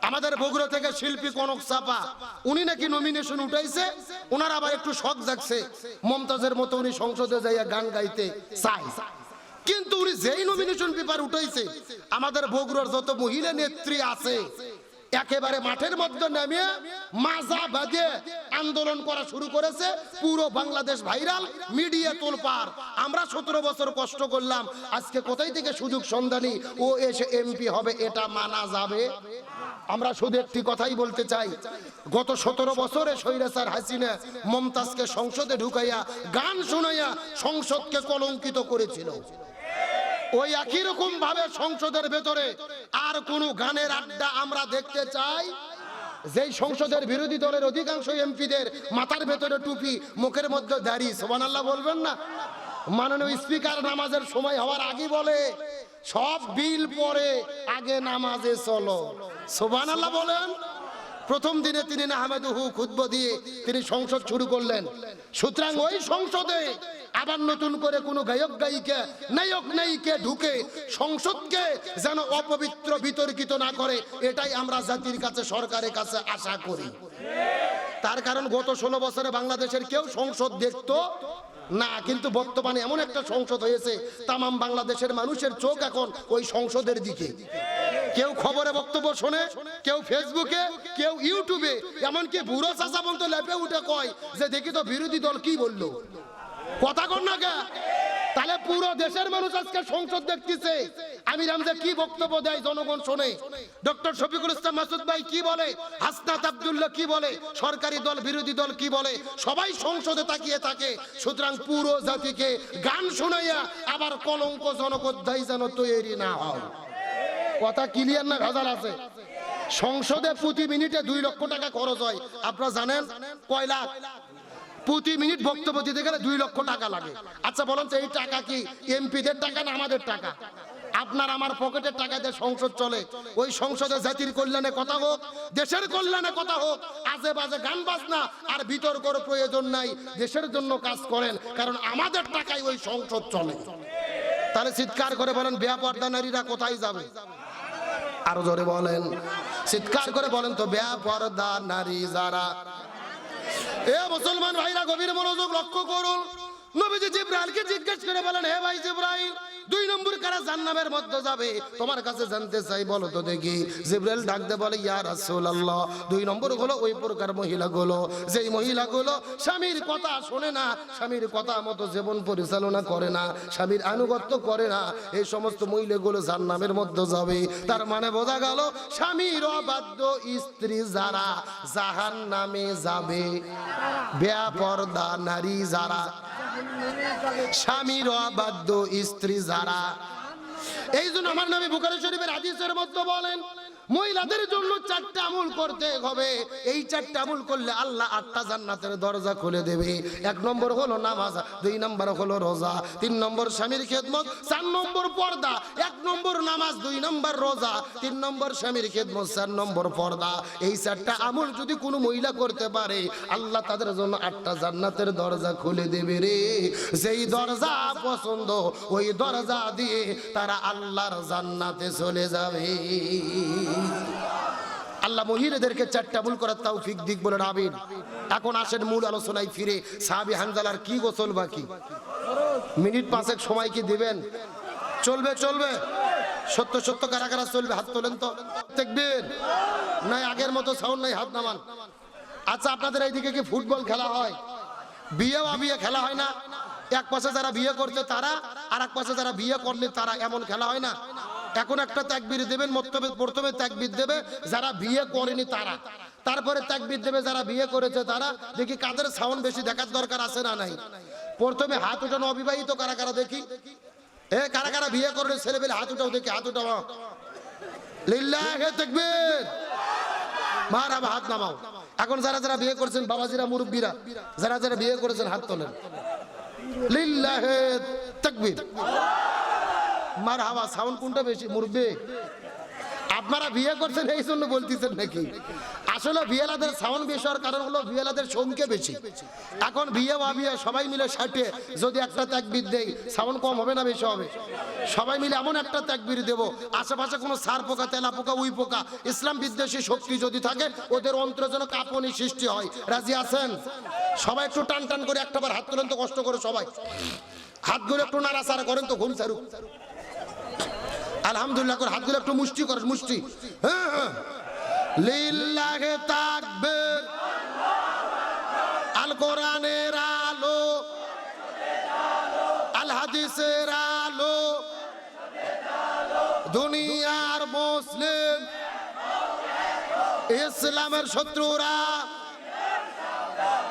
আমাদের বগুড়া থেকে শিল্পী কনক চাপা, উনি নাকি নমিনেশন উঠাইছে। ওনার আবার একটু শখ জাগছে, মমতাজের মতো উনি সংসদে যাইয়া গান গাইতে চায়। কিন্তু উনি যেই নমিনেশন পেপার উঠাইছে, আমাদের বগুড়ার যত মহিলা নেত্রী আছে একেবারে মাঠের মধ্যে নামিয়ে মাজা বাঁধে আন্দোলন করা শুরু করেছে। পুরো বাংলাদেশ ভাইরাল, মিডিয়া তোলপাড়। আমরা 17 বছর কষ্ট করলাম, আজকে কোথায় থেকে সুযোগ সন্ধানী ও এসে এমপি হবে, এটা মানা যাবে? আমরা শুধু একটি কথাই বলতে চাই, গত 17 বছরে স্বৈরাচার হাসিনা মমতাজকে সংসদে ঢুকাইয়া গান শোনাইয়া সংসদকে কলঙ্কিত করেছিল। ওই একই রকম ভাবে সংসদের ভেতরে আর কোন গানের আড্ডা আমরা দেখতে চাই? যেই সংসদের বিরোধী দলের অধিকাংশ এমপিদের মাথার ভেতরে টুপি, মুখের মধ্যে দাড়ি, সুবহানাল্লাহ বলবেন না? মাননীয় স্পিকার নামাজের সময় হওয়ার আগে বলে, সব বিল পরে আগে নামাজে চলো, সুবহানাল্লাহ বলেন। প্রথম দিনে তিনি নাহমাদুহু খুতবা দিয়ে তিনি সংসদ শুরু করলেন। সুতরাং ওই সংসদে আবার নতুন করে কোনো গায়ক গায়িকা, নায়ক নায়িকা ঢুকে সংসদকে যেন অপবিত্র বিতর্কিত না করে, এটাই আমরা জাতির কাছে, সরকারের কাছে আশা করি। তার কারণ গত 16 বছরে বাংলাদেশের কেউ সংসদ দেখতো না, কিন্তু বর্তমানে এমন একটা সংসদ হয়েছে, তামাম বাংলাদেশের মানুষের চোখ এখন ওই সংসদের দিকে। কেউ খবরে বক্তব্য শোনে, কেউ ফেসবুকে, কেউ ইউটিউবে, এমনকি বুড়ো চাচা বলতে লেপে উঠে কয় যে দেখি তো বিরোধী দল কি বললো, কথা কর না কে? তাহলে পুরো দেশের মানুষ আজকে সংসদ দেখতেছে। আমির হামজা কি বক্তব্য দেয় জনগণ শোনে, ডক্টর শফিকুল ইসলাম মাসুদ ভাই কি বলে, হাসনাত আব্দুল্লাহ কি বলে, সরকারি দল বিরোধী দল কি বলে, সবাই সংসদে তাকিয়ে থাকে। সুতরাং পুরো জাতিকে গান শোনাইয়া আবার কলঙ্কজনক অধ্যায় যেন তৈরি না হয়। কথা ক্লিয়ার না ভেজাল আছে? সংসদে প্রতি মিনিটে 2 লক্ষ টাকা খরচ হয়। আপনারা জানেন কয় লাখ? প্রতি মিনিট বক্তব্য দিতে গেলে 2 লক্ষ টাকা লাগে। আচ্ছা বলেন তো, এই টাকা কি এমপিদের টাকা না আমাদের টাকা? আপনার আমার পকেটের টাকা দিয়ে সংসদ চলে। ওই সংসদে জাতির কল্যাণে কথা হোক, দেশের কল্যাণে কথা হোক, আজে বাজে গান বাজনা আর বিতর্কের প্রয়োজন নাই। দেশের জন্য কাজ করেন, কারণ আমাদের টাকায় ওই সংসদ চলে। তাহলে চিৎকার করে বলেন, বেপরদা নারীরা কোথায় যাবে? আরো জোরে বলেন, চিৎকার করে বলেন তো, বেপরদা নারী যারা। এ মুসলমান ভাইরা গভীর মনোযোগ লক্ষ্য করুন। নবীজি জিবরাইলকে জিজ্ঞেস করে বলেন, হে ভাই জিবরাইল, 2 নম্বর কারা জান্নাতের মধ্যে যাবে তোমার কাছে জানতে চাই, বলো তো দেখি। জিবরাইল ডাক দিয়ে বলে, ইয়া রাসূলুল্লাহ, 2 নম্বর হলো ওই প্রকার মহিলাগুলো যেই মহিলাগুলো স্বামীর কথা শোনে না, স্বামীর কথা মতো জীবন পরিচালনা করে না, স্বামীর আনুগত্য করে না, এই সমস্ত মহিলাগুলো জান্নাতের মধ্যে যাবে। তার মানে বোঝা গেল, স্বামীর অবাধ্য স্ত্রী যারা জাহান্নামে যাবে। বেপরদা নারী যারা, স্বামীর অবাধ্য স্ত্রী যারা। এই জন্য আমার নবী বুখারী শরীফের হাদিসের মধ্যে বলেন, মহিলাদের জন্য 4টা আমল করতে হবে। এই 4টা আমল করলে আল্লাহ 8টা জান্নাতের দরজা খুলে দেবে। 1 নম্বর হলো নামাজ, 2 নম্বর হলো রোজা, 3 নম্বর স্বামীর খেদমত, 4 নম্বর পর্দা। 1 নম্বর নামাজ, 2 নম্বর রোজা, 3 নম্বর স্বামীর খেদমত, 4 নম্বর পর্দা। এই 4টা আমল যদি কোনো মহিলা করতে পারে, আল্লাহ তাদের জন্য 8টা জান্নাতের দরজা খুলে দেবে রে। যেই দরজা পছন্দ ওই দরজা দিয়ে তারা আল্লাহর জান্নাতে চলে যাবে। আল্লাহ মহিলাদেরকে 4টা আমল করার তৌফিক দিক বলে আমিন। এখন আসেন মূল আলোচনায় ফিরে। সাহাবী হানজালার কি গোসল বাকি? মিনিট 5 সময় কি দিবেন? চলবে চলবে, সত্য সত্য কারা কারা চলবে হাত তোলেন তো। তাকবীর নাই, আগের মতো সাউন্ড নাই, হাত নামান। আচ্ছা, আপনাদের এইদিকে কি ফুটবল খেলা হয়? বিয়ে খেলা হয় না? এক পাশে যারা বিয়ে করছে তারা, আর এক পাশে যারা বিয়ে করলে তারা, এমন খেলা হয় না? এখন একটা তাকবীর দেবেন, প্রথমে তাকবীর দেবে যারা বিয়ে করেনি তারা, তারপরে তাকবীর দেবে যারা বিয়ে করেছে তারা। দেখি কাদের সাউন্ড বেশি দেখার দরকার আছে না নাই? প্রথমে হাত উঠানো অবিবাহিত কারা কারা দেখি। কারা কারা বিয়ে করলে ছেলে পেলে হাত উঠাও দেখি, হাত উঠাও। লিল্লাহি তাকবীর, মারহাবা, হাত নামাও। এখন যারা যারা বিয়ে করেছেন, বাবাজিরা, মুরব্বীরা, যারা যারা বিয়ে করেছেন হাত তোলেন। লিল্লাহি তাকবীর, মারহাবা। সাউন্ড কোনটা বেশি? মুরব্বি আপনারা বিয়ে করছেন এই জন্য বলতেছেন নাকি? আসলে বিয়েলাদের সাউন্ড বেশি হওয়ার কারণ হলো বিয়েলাদের সংখ্যা বেশি। এখন বিয়ে বা বিয়ে সবাই মিলে 60 যদি একটা তাকবীর দেই সাউন্ড কম হবে না বেশি হবে? সবাই মিলে এমন একটা তাকবীর দেব আশেপাশে কোনো সার পোকা তেলা পোকা উই পোকা ইসলাম বিদ্বেষী শক্তি যদি থাকে ওদের অন্তরে যেন কাঁপুনি সৃষ্টি হয়। রাজি আছেন? সবাই একটু টান টান করে একটাবার হাত তোলেন তো, কষ্ট করে সবাই হাতগুলো একটু নাড়াচাড়া করেন তো, ঘুম ছাড়ুক। আলহামদুলিল্লাহ করে হাতগুলো একটু মুষ্টি করেন, মুষ্টি। হ্যাঁ হ্যাঁ, লিল্লাহে তাকবীর, আল কোরআনের আলো, আল হাদিসের আলো, দুনিয়ার মুসলিম ইসলামের শত্রুরা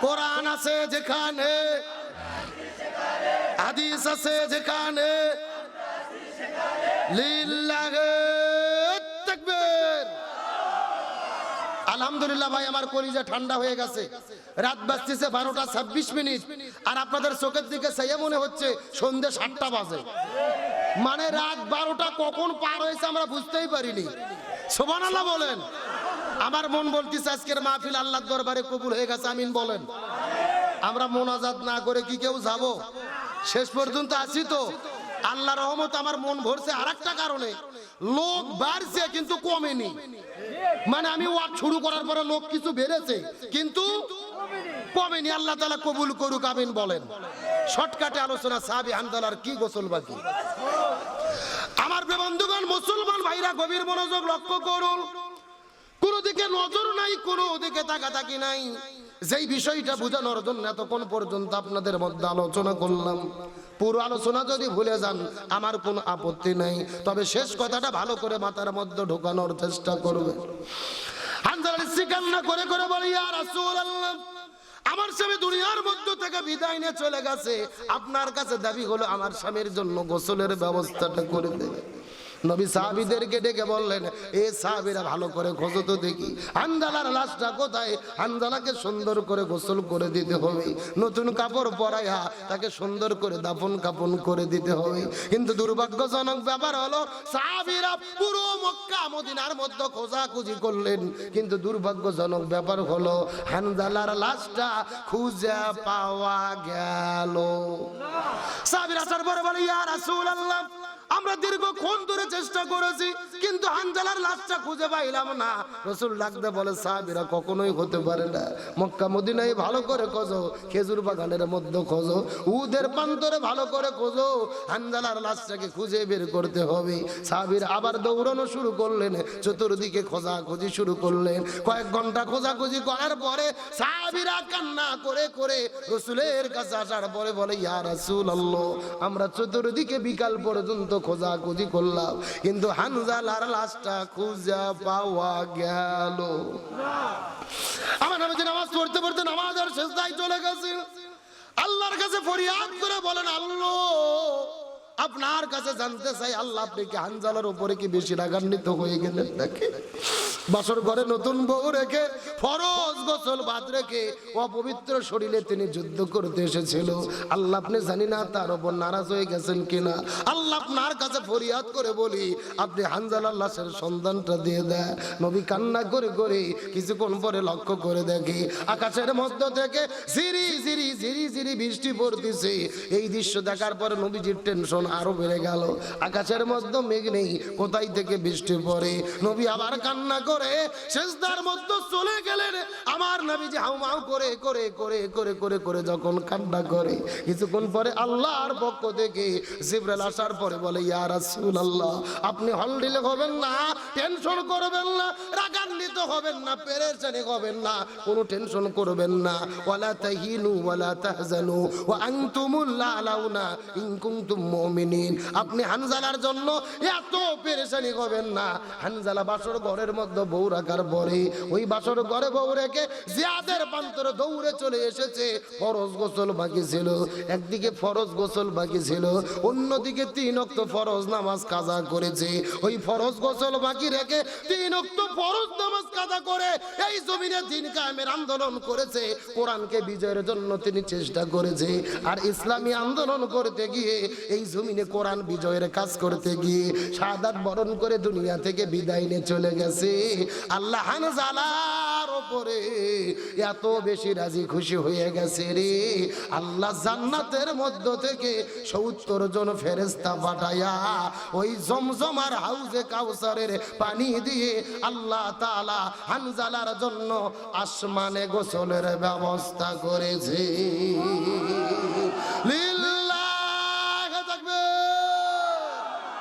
কোরআন আছে যেখানে, হাদিস আছে যেখানে, লিল্লাহে তাকবীর। আলহামদুলিল্লাহ ভাই, আমার কলিজা ঠান্ডা হয়ে গেছে। রাত বাজতেছে 12টা 26 মিনিট, আর আপনাদের চোখের দিকে চাইয়ে মনে হচ্ছে সন্ধ্যে 7টা বাজে। মানে রাত 12টা কখন পার হয়েছে আমরা বুঝতেই পারিনি। সুবহানাল্লাহ বলেন। আমার মন বলতেছে আজকের মাহফিল আল্লাহর দরবারে কবুল হয়ে গেছে, আমিন বলেন। আমরা মোনাজাত না করে কি কেউ যাব? শেষ পর্যন্ত আছি তো। আল্লাহর রহমত আমার মন ভরছে আরেকটা কারণে, লোক বাড়ছে কিন্তু কমেনি। মানে আমি ওয়াজ শুরু করার পরে লোক কিছু বেড়েছে কিন্তু কমেনি। আল্লাহ তাআলা কবুল করুক, আমিন বলেন। শর্টকাটে আলোচনা, সাহাবী হানজালার কি গোসল বাকি। আমার বন্ধুগণ, মুসলমান ভাইরা গভীর মনোযোগ লক্ষ্য করুন। কোন দিকে নজর নাই, কোন দিকে তাকাতাকি নাই। যেই বিষয়টা বোঝানোর জন্য এতক্ষণ পর্যন্ত আপনাদের মধ্যে আলোচনা করলাম, পুরো আলোচনা যদি ভুলে যান আমার কোনো আপত্তি নাই, তবে শেষ কথাটা ভালো করে মাথার মধ্যে ঢোকানোর চেষ্টা করবে। হানজালা কান্না করে করে বলে, ইয়া রাসূলুল্লাহ, আমার স্বামী দুনিয়ার মধ্য থেকে বিদায় নিয়ে চলে গেছে, আপনার কাছে দাবি হলো আমার স্বামীর জন্য গোসলের ব্যবস্থাটা করে দেবে। নবী সাহাবীদেরকে ডেকে বললেন, এ সাহাবীরা ভালো করে খোঁজো তো দেখি হানজালার লাশটা কোথায়। হানজালাকে সুন্দর করে গোসল করে দিতে হবে, নতুন কাপড় পরাইয়া তাকে সুন্দর করে দাফন কাফন করে দিতে হবে। কিন্তু দুর্ভাগ্যজনক ব্যাপার হলো সাহাবীরা পুরো মক্কা মদিনার মধ্যে খোঁজাখুঁজি করলেন, কিন্তু দুর্ভাগ্যজনক ব্যাপার হলো হানজালার লাশটা খুঁজে পাওয়া গেল। সাহাবীরা আসার পরে বলে, ইয়া রাসূলুল্লাহ, আমরা দীর্ঘক্ষণ ধরে চেষ্টা করেছি কিন্তু হানজালার লাশটা খুঁজে পাইলাম না। রাসূল ডাকতে বলে, সাহাবীরা কখনোই হতে পারে না, মক্কা মদিনায় ভালো করে খোঁজো, খেজুর বাগানের মধ্যে খোঁজো, উদের প্রান্তরে ভালো করে খোঁজো, হানজালার লাশটাকে খুঁজে বের করতে হবে। সাহাবীরা আবার দৌড়ানো শুরু করলেন, চতুর্দিকে খোঁজাখুঁজি শুরু করলেন। কয়েক ঘন্টা খোঁজাখুঁজি করার পরে সাহাবীরা কান্না করে করে রাসূলের কাছে আসার পরে বলে, ইয়া রাসূলুল্লাহ, আমরা চতুর্দিকে বিকাল পর্যন্ত খোঁজাখুঁজি করলাম কিন্তু হানজালার লাশটা খুঁজে পাওয়া গেল। আমার নবীজি নামাজ পড়তে পড়তে নামাজের সিজদায় চলে গেছেন। আল্লাহর কাছে ফরিয়াদ করে বলেন, আল্লাহ, আপনার কাছে জানতে চাই, আল্লাহ, আপনি কি হানজালার উপরে কি বেশি রাগান্বিত হয়ে গেলেন নাকি? বাসর ঘরে নতুন বউ রেখে, ফরজ গোসল বাদ রেখে অপবিত্র শরীরে তিনি যুদ্ধ করতে এসেছিল। আল্লাহ, আপনি জানি না তার উপর নারাজ হয়ে গেছেন কিনা। আল্লাহ, আপনার কাছে ফরিয়াদ করে বলি, আপনি হানজালার লাশের সন্ধানটা দিয়ে দেন। নবী কান্না করে করে কিছুক্ষণ পরে লক্ষ্য করে দেখে আকাশের মধ্য থেকে ঝিরি ঝিরি ঝিরি ঝিরি বৃষ্টি পড়তেছে। এই দৃশ্য দেখার পরে নবীজির টেনশন আরো বেড়ে গেল। আকাশের মধ্যে মেঘ নেই, কোথায় থেকে বৃষ্টি পড়ে। নবী আবার কান্না করে সিজদার মধ্যে চলে গেলেন। আমার নবীজি হাউমাউ করে করে করে করে করে করে যখন কান্না করে, কিছুক্ষণ পরে আল্লাহর পক্ষ থেকে জিবরাইল আসার পরে বলে, ইয়া রাসূলুল্লাহ, আপনি হলডিলে হবেন না, টেনশন করবেন না, রাগান্বিত হবেন না, পেরেশানি হবেন না, কোনো টেনশন করবেন না। ওয়ালা তাহিনু ওয়ালা তাহজানু ওয়া আনতুমুল আলাউনা ইন কুনতুম মুমিনিন। আপনি হানজালার জন্য এত পেরেশানি হবেন না। হানজালা বাসর ঘরের মধ্যে বউ রাখার পরে ওই বাসর ঘর ঘরে বউ রেখে জিয়াদের প্রান্তরে দৌড়ে চলে এসেছে। ফরজ গোসল বাকি ছিল, একদিকে ফরজ গোসল বাকি ছিল, অন্যদিকে 3 ওয়াক্ত ফরজ নামাজ কাজা করেছে। ওই ফরজ গোসল বাকি রেখে 3 ওয়াক্ত ফরজ নামাজ কাজা করে এই জমিনে দিন কায়েমের আন্দোলন করেছে। কোরআনকে বিজয়ের জন্য তিনি চেষ্টা করেছে। আর ইসলামী আন্দোলন করতে গিয়ে এই জমিনে কোরআন বিজয়ের কাজ করতে গিয়ে শাহাদাত বরণ করে দুনিয়া থেকে বিদায় নিয়ে চলে গেছে। আল্লাহ হানজালার উপরে এত বেশি রাজি খুশি হয়ে গেছে রে, আল্লাহ জান্নাতের মধ্য থেকে 70 জন ফেরেশতা পাঠায়া ওই জমজমার হাউজে কাউসারের পানি দিয়ে আল্লাহ তাআলা হানজালার জন্য আসমানে গোসলের ব্যবস্থা করেছে।